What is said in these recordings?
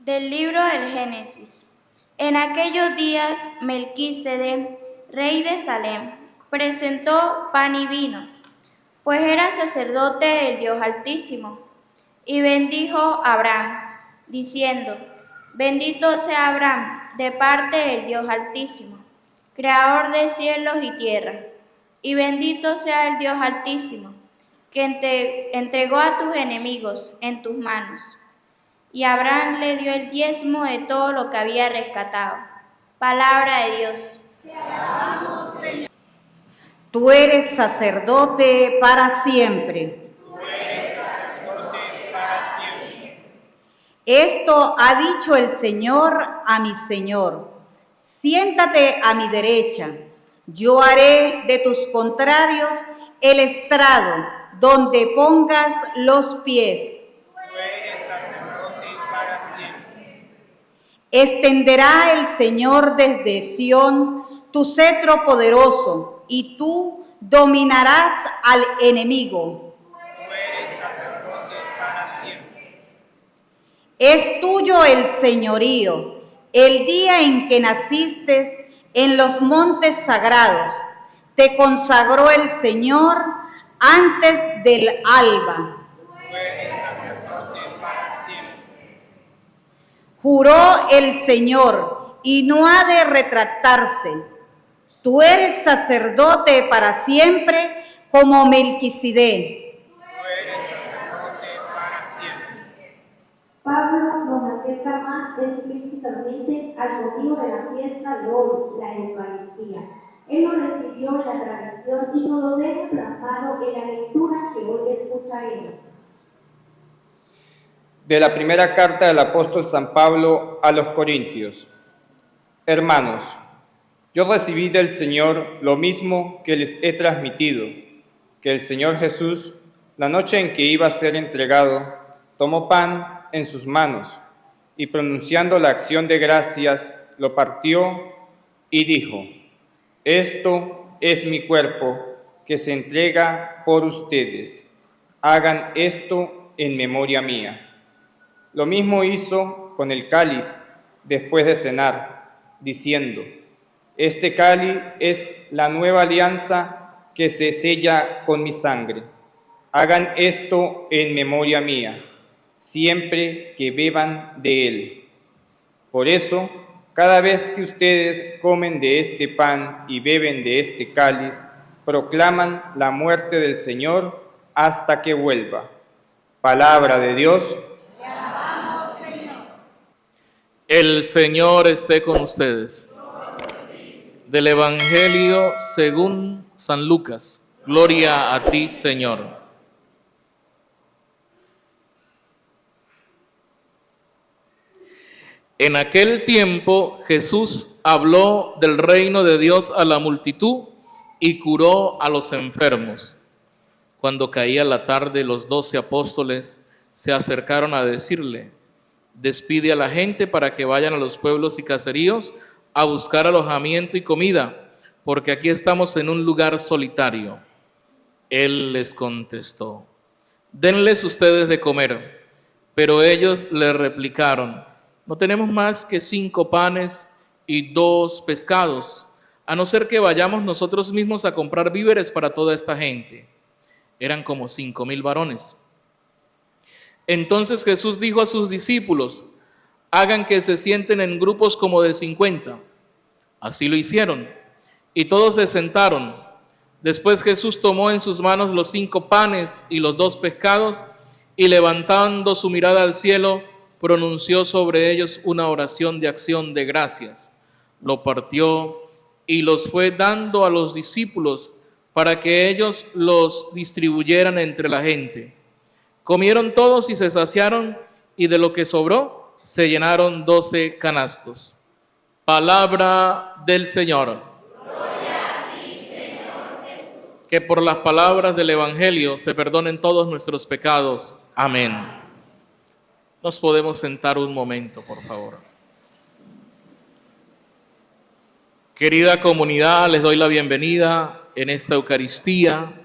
Del libro del Génesis. En aquellos días, Melquisedec, rey de Salem, presentó pan y vino, pues era sacerdote del Dios Altísimo, y bendijo a Abraham, diciendo: Bendito sea Abraham de parte del Dios Altísimo, creador de cielos y tierra, y bendito sea el Dios Altísimo, que te entregó a tus enemigos en tus manos. Y Abraham le dio el diezmo de todo lo que había rescatado. Palabra de Dios. Te alabamos, Señor. Tú eres sacerdote para siempre. Tú eres sacerdote para siempre. Esto ha dicho el Señor a mi Señor: siéntate a mi derecha, yo haré de tus contrarios el estrado donde pongas los pies. Tú eres sacerdote para siempre. Extenderá el Señor desde Sión tu cetro poderoso, y tú dominarás al enemigo. Tú eres sacerdote para siempre. Es tuyo el señorío, el día en que naciste en los montes sagrados. Te consagró el Señor antes del alba. Tú eres sacerdote para siempre. Juró el Señor y no ha de retractarse. Tú eres sacerdote para siempre como Melquisedec. Tú eres sacerdote para siempre. Pablo nos acerca más explícitamente al motivo de la fiesta de hoy, la Eucaristía. Él lo recibió en la tradición y nos lo deja plasmado en la lectura que hoy escucharemos. De la primera carta del apóstol San Pablo a los Corintios. Hermanos, yo recibí del Señor lo mismo que les he transmitido, que el Señor Jesús, la noche en que iba a ser entregado, tomó pan en sus manos y, pronunciando la acción de gracias, lo partió y dijo: Esto es mi cuerpo que se entrega por ustedes. Hagan esto en memoria mía. Lo mismo hizo con el cáliz después de cenar, diciendo: Este cáliz es la nueva alianza que se sella con mi sangre. Hagan esto en memoria mía, siempre que beban de él. Por eso, cada vez que ustedes comen de este pan y beben de este cáliz, proclaman la muerte del Señor hasta que vuelva. Palabra de Dios. Te alabamos, Señor. El Señor esté con ustedes. Del Evangelio según San Lucas. Gloria a ti, Señor. En aquel tiempo Jesús habló del reino de Dios a la multitud y curó a los enfermos. Cuando caía la tarde, los 12 apóstoles se acercaron a decirle: despide a la gente para que vayan a los pueblos y caseríos a buscar alojamiento y comida, porque aquí estamos en un lugar solitario. Él les contestó: denles ustedes de comer. Pero ellos le replicaron: no tenemos más que 5 panes y 2 pescados, a no ser que vayamos nosotros mismos a comprar víveres para toda esta gente. Eran como 5,000 varones. Entonces Jesús dijo a sus discípulos: hagan que se sienten en grupos como de 50. Así lo hicieron, y todos se sentaron. Después Jesús tomó en sus manos los 5 panes y los 2 pescados, y levantando su mirada al cielo, pronunció sobre ellos una oración de acción de gracias. Lo partió y los fue dando a los discípulos para que ellos los distribuyeran entre la gente. Comieron todos y se saciaron, y de lo que sobró se llenaron 12 canastos. Palabra del Señor. Gloria a ti, Señor Jesús. Que por las palabras del Evangelio se perdonen todos nuestros pecados. Amén. Nos podemos sentar un momento, por favor. Querida comunidad, les doy la bienvenida en esta Eucaristía.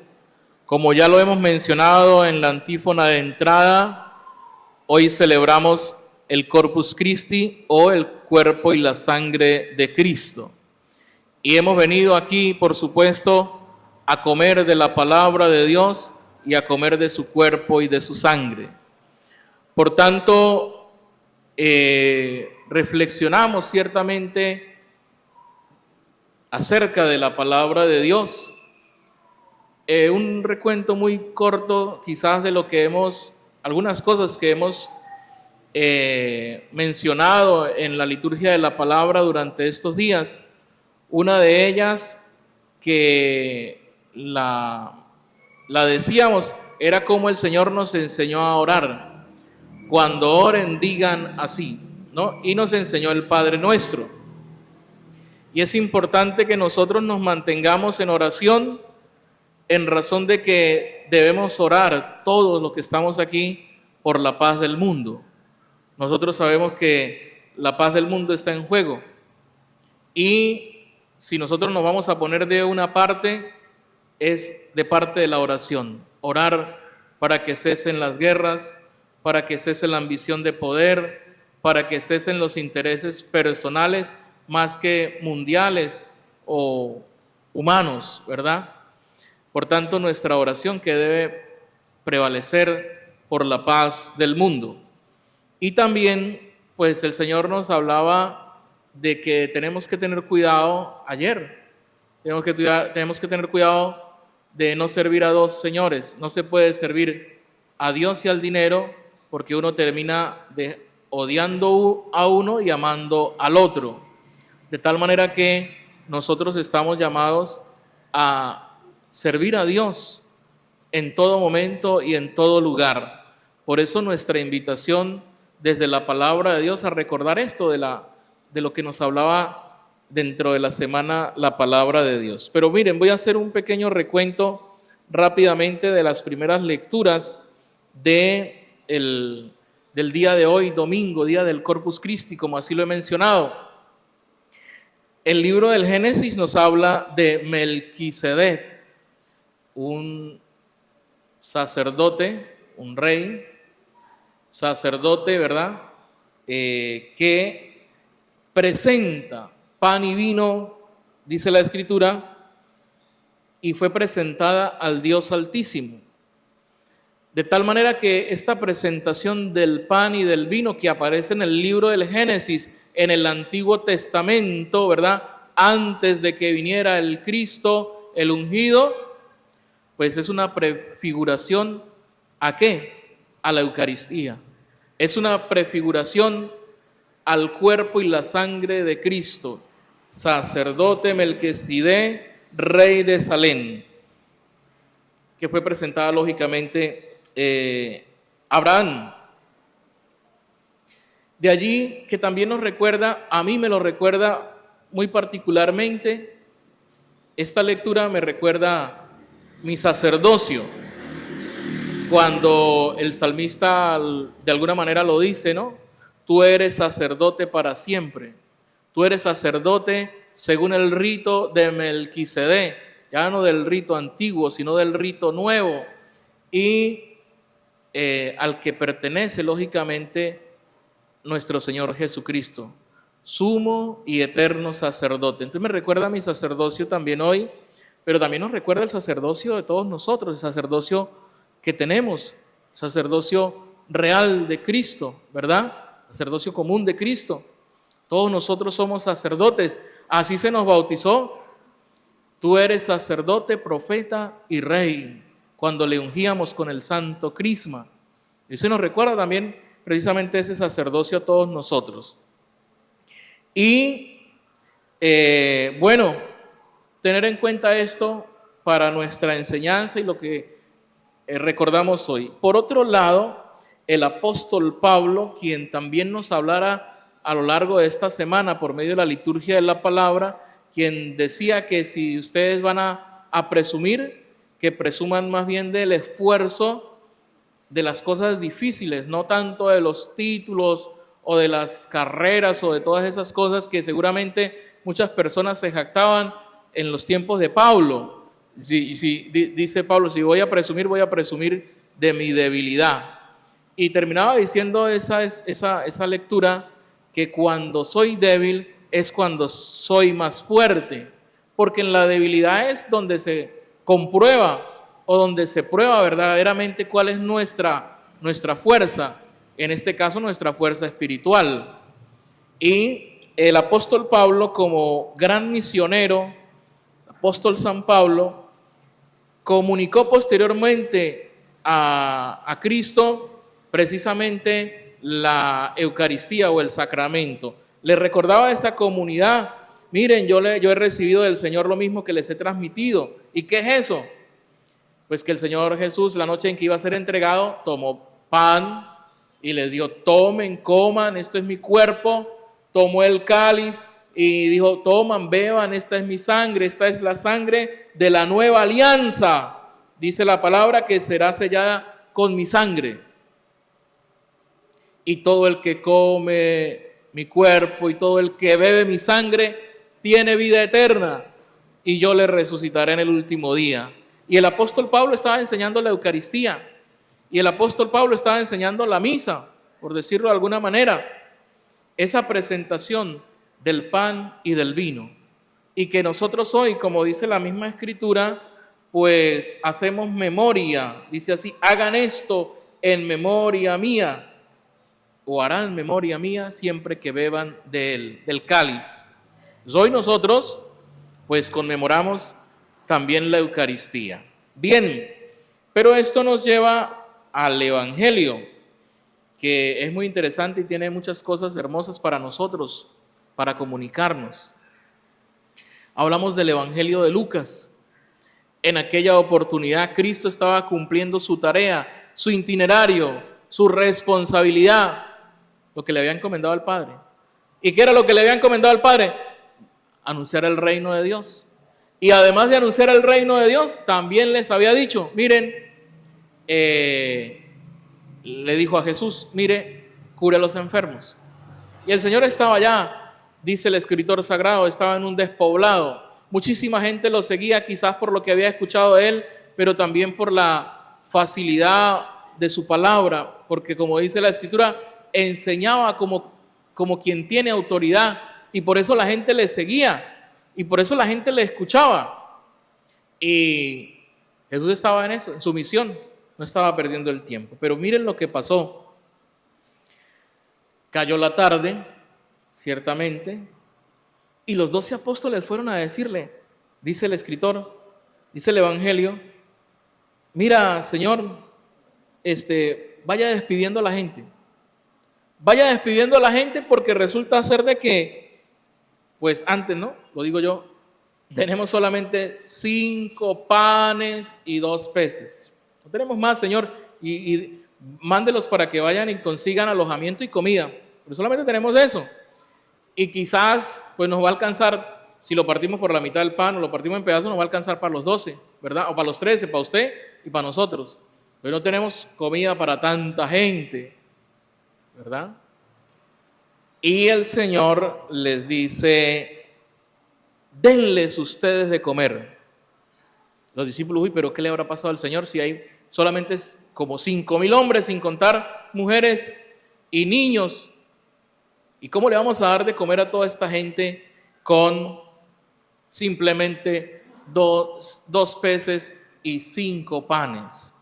Como ya lo hemos mencionado en la antífona de entrada, hoy celebramos el Corpus Christi o el cuerpo y la sangre de Cristo. Y hemos venido aquí, por supuesto, a comer de la palabra de Dios y a comer de su cuerpo y de su sangre. Por tanto, reflexionamos ciertamente acerca de la palabra de Dios. Un recuento muy corto quizás de lo que algunas cosas que hemos mencionado en la liturgia de la palabra durante estos días. Una de ellas que la decíamos era cómo el Señor nos enseñó a orar. Cuando oren, digan así, ¿no? Y nos enseñó el Padre Nuestro. Y es importante que nosotros nos mantengamos en oración en razón de que debemos orar todos los que estamos aquí por la paz del mundo. Nosotros sabemos que la paz del mundo está en juego. Y si nosotros nos vamos a poner de una parte, es de parte de la oración. Orar para que cesen las guerras, para que cese la ambición de poder, para que cesen los intereses personales más que mundiales o humanos, ¿verdad? Por tanto, nuestra oración que debe prevalecer por la paz del mundo. Y también, pues el Señor nos hablaba de que tenemos que tener cuidado tenemos que tener cuidado de no servir a dos señores. No se puede servir a Dios y al dinero, porque uno termina odiando a uno y amando al otro. De tal manera que nosotros estamos llamados a servir a Dios en todo momento y en todo lugar. Por eso nuestra invitación desde la palabra de Dios a recordar esto de lo que nos hablaba dentro de la semana la palabra de Dios. Pero miren, voy a hacer un pequeño recuento rápidamente de las primeras lecturas del día de hoy, domingo, día del Corpus Christi, como así lo he mencionado. El libro del Génesis nos habla de Melquisedec, un sacerdote, un rey, sacerdote, ¿verdad? Que presenta pan y vino, dice la Escritura, y fue presentada al Dios Altísimo. De tal manera que esta presentación del pan y del vino que aparece en el libro del Génesis, en el Antiguo Testamento, ¿verdad? Antes de que viniera el Cristo, el ungido, pues es una prefiguración ¿a qué? A la Eucaristía. Es una prefiguración al cuerpo y la sangre de Cristo, sacerdote Melquisedec, rey de Salem, que fue presentada lógicamente Abraham. De allí que también nos recuerda, a mí me lo recuerda muy particularmente, esta lectura me recuerda mi sacerdocio, cuando el salmista de alguna manera lo dice, ¿no? Tú eres sacerdote para siempre, tú eres sacerdote según el rito de Melquisedec, ya no del rito antiguo, sino del rito nuevo, y al que pertenece lógicamente nuestro Señor Jesucristo, sumo y eterno sacerdote. Entonces me recuerda a mi sacerdocio también hoy, pero también nos recuerda el sacerdocio de todos nosotros, el sacerdocio que tenemos, sacerdocio real de Cristo, ¿verdad? Sacerdocio común de Cristo. Todos nosotros somos sacerdotes, así se nos bautizó. Tú eres sacerdote, profeta y rey, cuando le ungíamos con el santo crisma. Y se nos recuerda también precisamente ese sacerdocio a todos nosotros. Y bueno, tener en cuenta esto para nuestra enseñanza y lo que recordamos hoy. Por otro lado, el apóstol Pablo, quien también nos hablará a lo largo de esta semana por medio de la liturgia de la palabra, quien decía que si ustedes van a presumir, que presuman más bien del esfuerzo de las cosas difíciles, no tanto de los títulos o de las carreras o de todas esas cosas que seguramente muchas personas se jactaban en los tiempos de Pablo. Dice Pablo, si voy a presumir de mi debilidad. Y terminaba diciendo esa lectura, que cuando soy débil es cuando soy más fuerte, porque en la debilidad es donde se comprueba o donde se prueba verdaderamente cuál es nuestra fuerza, en este caso nuestra fuerza espiritual. Y el apóstol Pablo, como gran misionero, apóstol San Pablo, comunicó posteriormente a Cristo precisamente la Eucaristía o el sacramento. Le recordaba a esa comunidad: miren, yo he recibido del Señor lo mismo que les he transmitido. ¿Y qué es eso? Pues que el Señor Jesús, la noche en que iba a ser entregado, tomó pan y les dio: tomen, coman, esto es mi cuerpo. Tomó el cáliz y dijo: toman, beban, esta es mi sangre, esta es la sangre de la nueva alianza. Dice la palabra que será sellada con mi sangre. Y todo el que come mi cuerpo y todo el que bebe mi sangre tiene vida eterna, y yo le resucitaré en el último día. Y el apóstol Pablo estaba enseñando la Eucaristía, y el apóstol Pablo estaba enseñando la misa, por decirlo de alguna manera, esa presentación del pan y del vino. Y que nosotros hoy, como dice la misma Escritura, pues hacemos memoria. Dice así: hagan esto en memoria mía, o harán memoria mía siempre que beban de él, del cáliz. Pues hoy nosotros pues conmemoramos también la Eucaristía. Bien, pero esto nos lleva al Evangelio, que es muy interesante y tiene muchas cosas hermosas para nosotros, para comunicarnos. Hablamos del Evangelio de Lucas. En aquella oportunidad Cristo estaba cumpliendo su tarea, su itinerario, su responsabilidad, lo que le había encomendado al Padre. ¿Y qué era lo que le había encomendado al Padre? Anunciar el reino de Dios. Y además de anunciar el reino de Dios, también les había dicho: miren, le dijo a Jesús: mire, cure a los enfermos. Y el Señor estaba allá, dice el escritor sagrado, estaba en un despoblado. Muchísima gente lo seguía, quizás por lo que había escuchado de él, pero también por la facilidad de su palabra, porque como dice la Escritura, enseñaba como quien tiene autoridad, y por eso la gente le seguía, y por eso la gente le escuchaba. Y Jesús estaba en eso, en su misión, no estaba perdiendo el tiempo. Pero miren lo que pasó. Cayó la tarde, ciertamente, y los 12 apóstoles fueron a decirle, dice el escritor, dice el Evangelio: mira, Señor, vaya despidiendo a la gente. Vaya despidiendo a la gente, porque resulta ser de que, pues antes, ¿no? Lo digo yo, tenemos solamente 5 panes y 2 peces. No tenemos más, Señor, y mándelos para que vayan y consigan alojamiento y comida. Pero solamente tenemos eso. Y quizás, pues nos va a alcanzar, si lo partimos por la mitad del pan o lo partimos en pedazos, nos va a alcanzar para los 12, ¿verdad? O para los 13, para usted y para nosotros. Pero no tenemos comida para tanta gente, ¿verdad? Y el Señor les dice: denles ustedes de comer. Los discípulos: uy, pero ¿qué le habrá pasado al Señor si hay solamente como 5,000 hombres, sin contar mujeres y niños? ¿Y cómo le vamos a dar de comer a toda esta gente con simplemente 2 peces y 5 panes?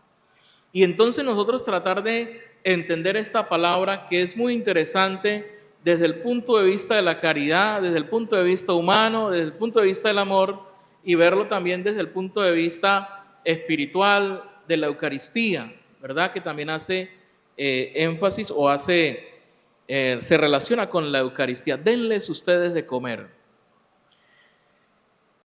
Y entonces nosotros tratar de entender esta palabra, que es muy interesante desde el punto de vista de la caridad, desde el punto de vista humano, desde el punto de vista del amor, y verlo también desde el punto de vista espiritual de la Eucaristía, ¿verdad? Que también hace énfasis o se relaciona con la Eucaristía. Denles ustedes de comer.